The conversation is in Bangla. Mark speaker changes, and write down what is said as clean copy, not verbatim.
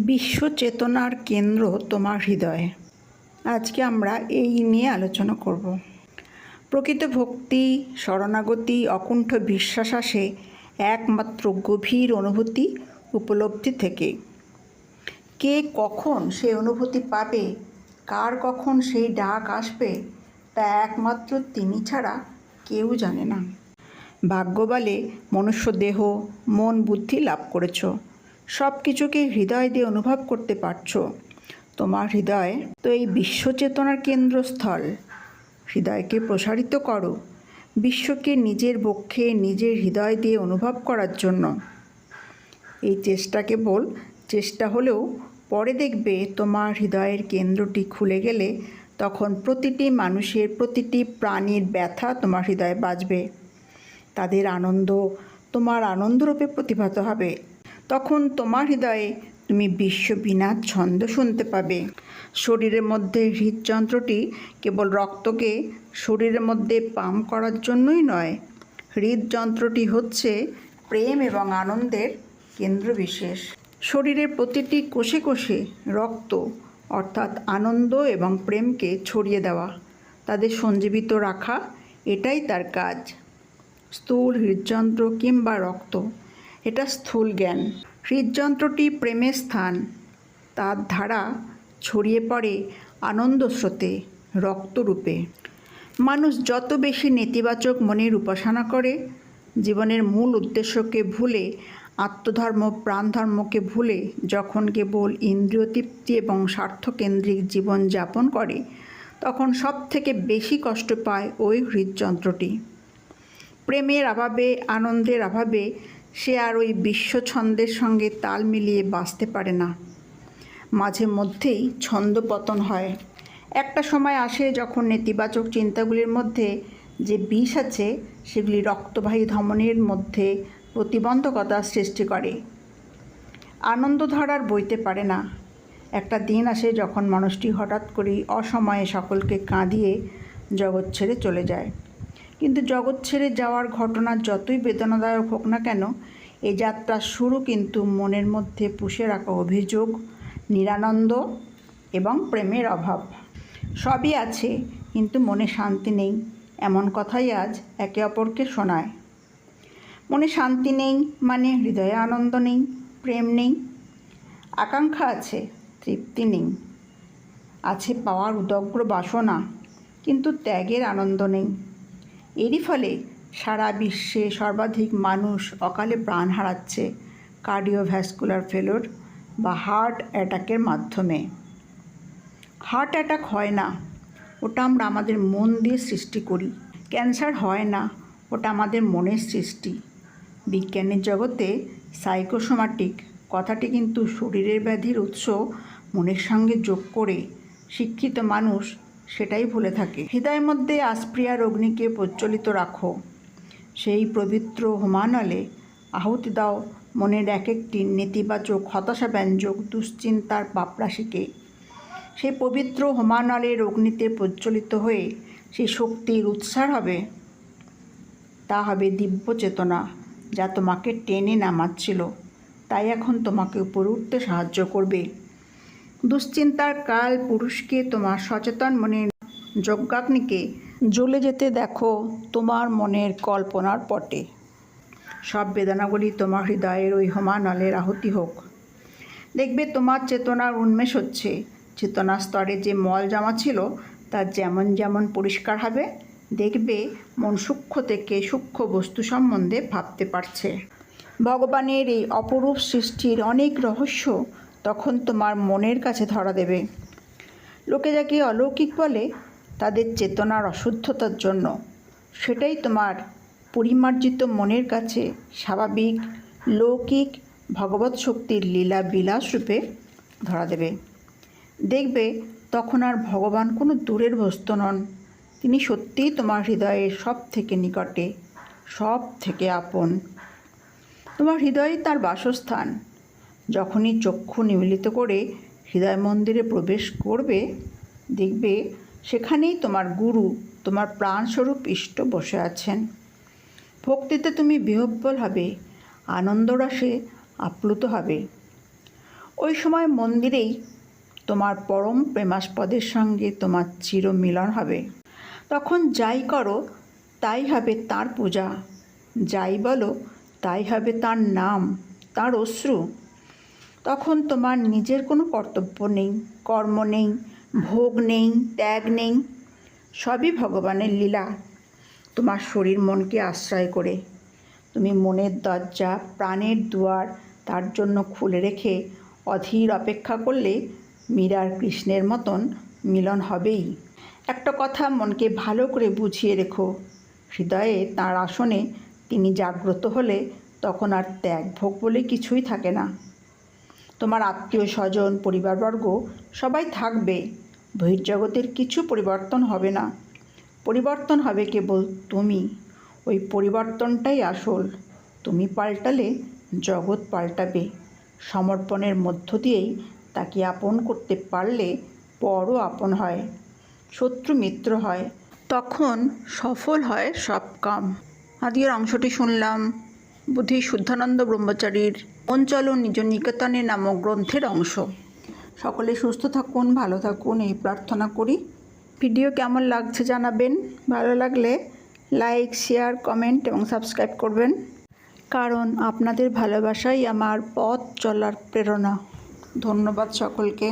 Speaker 1: বিশ্ব চেতনার কেন্দ্র তোমার হৃদয়। আজকে আমরা এই নিয়ে আলোচনা করব। প্রকৃত ভক্তি, শরণাগতি, অকুণ্ঠ বিশ্বাস আসে একমাত্র গভীর অনুভূতি, উপলব্ধি থেকে। কে কখন সেই অনুভূতি পাবে, কার কখন সেই ডাক আসবে, তা একমাত্র তিনি ছাড়া কেউ জানে না। ভাগ্যবলে মনুষ্য দেহ, মন, বুদ্ধি লাভ করেছ, সব কিছুকে হৃদয় দিয়ে অনুভব করতে পারছ। তোমার হৃদয় তো এই বিশ্ব চেতনার কেন্দ্রস্থল। হৃদয়কে প্রসারিত করো, বিশ্বকে নিজের বক্ষে, নিজের হৃদয় দিয়ে অনুভব করার জন্য। এই চেষ্টা কেবল চেষ্টা হলেও পরে দেখবে তোমার হৃদয়ের কেন্দ্রটি খুলে গেলে তখন প্রতিটি মানুষের, প্রতিটি প্রাণীর ব্যথা তোমার হৃদয়ে বাজবে। তাদের আনন্দ তোমার আনন্দরূপে প্রতিভাত হবে। তখন তোমার হৃদয়ে তুমি বিশ্ববিনাশ ছন্দ শুনতে পাবে। শরীরের মধ্যে হৃদযন্ত্রটি কেবল রক্তকে শরীরের মধ্যে পাম্প করার জন্যই নয়, হৃদযন্ত্রটি হচ্ছে প্রেম এবং আনন্দের কেন্দ্রবিশেষ। শরীরের প্রতিটি কোষে কোষে রক্ত অর্থাৎ আনন্দ এবং প্রেমকে ছড়িয়ে দেওয়া, তাদের সঞ্জীবিত রাখা, এটাই তার কাজ। স্থূল হৃদযন্ত্র কিংবা রক্ত, এটা স্থূল জ্ঞান। হৃদযন্ত্রটি প্রেমের স্থান, তার ধারা ছড়িয়ে পড়ে আনন্দ স্রোতে, রক্তরূপে। মানুষ যত বেশি নেতিবাচক মনের উপাসনা করে, জীবনের মূল উদ্দেশ্যকে ভুলে, আত্মধর্ম প্রাণধর্মকে ভুলে যখন কেবল ইন্দ্রিয় তৃপ্তি এবং স্বার্থকেন্দ্রিক জীবন যাপন করে, তখন সব থেকে বেশি কষ্ট পায় ওই হৃদযন্ত্রটি। প্রেমের অভাবে, আনন্দের অভাবে সে আর ওই বিশ্বছন্দের সঙ্গে তাল মিলিয়ে বাঁচতে পারে না। মাঝে মধ্যেই ছন্দপতন হয়। একটা সময় আসে যখন নেতিবাচক চিন্তাগুলির মধ্যে যে বিষ আছে সেগুলি রক্তবাহী ধমনীর মধ্যে প্রতিবন্ধকতার সৃষ্টি করে। আনন্দধারার বইতে পারে না। একটা দিন আসে যখন মানুষটি হঠাৎ করেই অসময়ে সকলকে কাঁদিয়ে জগৎ ছেড়ে চলে যায়। কিন্তু জগৎ ছেড়ে যাওয়ার ঘটনা যতই বেদনাদায়ক হোক না কেন, এই যাত্রার শুরু কিন্তু মনের মধ্যে পুষে রাখা অভিযোগ, নিরানন্দ এবং প্রেমের অভাব। সবই আছে কিন্তু মনে শান্তি নেই, এমন কথাই আজ একে অপরকে শোনায়। মনে শান্তি নেই মানে হৃদয়ে আনন্দ নেই, প্রেম নেই। আকাঙ্ক্ষা আছে, তৃপ্তি নেই। আছে পাওয়ার উদগ্র বাসনা, কিন্তু ত্যাগের আনন্দ নেই। এরই ফলে সারা বিশ্বে সর্বাধিক মানুষ অকালে প্রাণ হারাচ্ছে কার্ডিওভ্যাসকুলার ফেলোর বা হার্ট অ্যাটাকের মাধ্যমে। হার্ট অ্যাটাক হয় না, ওটা আমরা আমাদের মন দিয়ে সৃষ্টি করি। ক্যান্সার হয় না, ওটা আমাদের মনের সৃষ্টি। বিজ্ঞানের জগতে সাইকোসোমাটিক কথাটি কিন্তু শরীরের ব্যাধির উৎস মনের সঙ্গে যোগ করে শিক্ষিত মানুষ সেটাই ভুলে থাকে। হৃদয়ের মধ্যে আসপ্রিয়ার অগ্নিকে প্রজ্বলিত রাখো। সেই পবিত্র হোমানলে আহুতি দাও মনের এক একটি নেতিবাচক, হতাশাব্যঞ্জক, দুশ্চিন্তার পাপরাশিকে। সেই পবিত্র হোমানলের অগ্নিতে প্রজ্বলিত হয়ে সেই শক্তির উৎসার হবে। তা হবে দিব্য চেতনা, যা তোমাকে টেনে নামাচ্ছিল, তাই এখন তোমাকে উপরে উঠতে সাহায্য করবে। দুশ্চিন্তার কাল পুরুষকে তোমার সচেতন মনের যজ্ঞাগ্নিকে জ্বলে যেতে দেখো তোমার মনের কল্পনার পটে। সব বেদনাগুলি তোমার হৃদয়ের ওই হোমানলের আহুতি হোক। দেখবে তোমার চেতনার উন্মেষ হচ্ছে। চেতনার স্তরে যে মল জমা ছিল তা যেমন যেমন পরিষ্কার হবে, দেখবে মন সূক্ষ্ম থেকে সূক্ষ্ম বস্তু সম্বন্ধে ভাবতে পারছে। ভগবানের এই অপরূপ সৃষ্টির অনেক রহস্য তখন তোমার মনের কাছে ধরা দেবে। লোকে যাকে অলৌকিক বলে তাদের চেতনার অশুদ্ধতার জন্য, সেটাই তোমার পরিমার্জিত মনের কাছে স্বাভাবিক লৌকিক ভগবৎ শক্তির লীলা বিলাস রূপে ধরা দেবে। দেখবে তখন আর ভগবান কোনো দূরের বস্তু নন, তিনি সত্যিই তোমার হৃদয়ের সব থেকে নিকটে, সব থেকে আপন। তোমার হৃদয়ই তার বাসস্থান। যখনই চক্ষু নিমীলিত করে হৃদয় মন্দিরে প্রবেশ করবে, দেখবে সেখানেই তোমার গুরু, তোমার প্রাণস্বরূপ ইষ্ট বসে আছেন। ভক্তিতে তুমি বিহ্বল হবে, আনন্দরসে আপ্লুত হবে। ওই সময় মন্দিরেই তোমার পরম প্রেমাস্পদের সঙ্গে তোমার চিরমিলন হবে। তখন যাই করো তাই হবে তার পূজা, যাই বলো তাই হবে তার নাম, তার অশ্রু। তখন তোমার নিজের কোনো কর্তব্য নেই, কর্ম নেই, ভোগ নেই, ত্যাগ নেই, সবই ভগবানের লীলা। তোমার শরীর মনকে আশ্রয় করে তুমি মনের দরজা, প্রাণের দুয়ার তার জন্য খুলে রেখে অধীর অপেক্ষা করলে মীরার কৃষ্ণের মতন মিলন হবেই। একটা কথা মনকে ভালো করে বুঝিয়ে রেখো, হৃদয়ে তাঁর আসনে তিনি জাগ্রত হলে তখন আর ত্যাগ ভোগ বলে কিছুই থাকে না। তোমার আত্মীয় স্বজন, পরিবারবর্গ সবাই থাকবে, বহির্জগতের কিছু পরিবর্তন হবে না। পরিবর্তন হবে কেবল তুমি। ওই পরিবর্তনটাই আসল। তুমি পাল্টালে জগৎ পাল্টাবে। সমর্পণের মধ্য দিয়েই তাকে আপন করতে পারলে পরও আপন হয়, শত্রু মিত্র হয়, তখন সফল হয় সব কাম। আজকের অংশটি শুনলাম বুদ্ধি শুদ্ধানন্দ ব্রহ্মচারীর মন চলো নিজ নিকেতনে নামক গ্রন্থের অংশ। সকলে সুস্থ থাকুন, ভালো থাকুন এই প্রার্থনা করি। ভিডিও কেমন লাগছে জানাবেন। ভালো লাগলে লাইক, শেয়ার, কমেন্ট এবং সাবস্ক্রাইব করবেন, কারণ আপনাদের ভালোবাসাই আমার পথ চলার প্রেরণা। ধন্যবাদ সকলকে।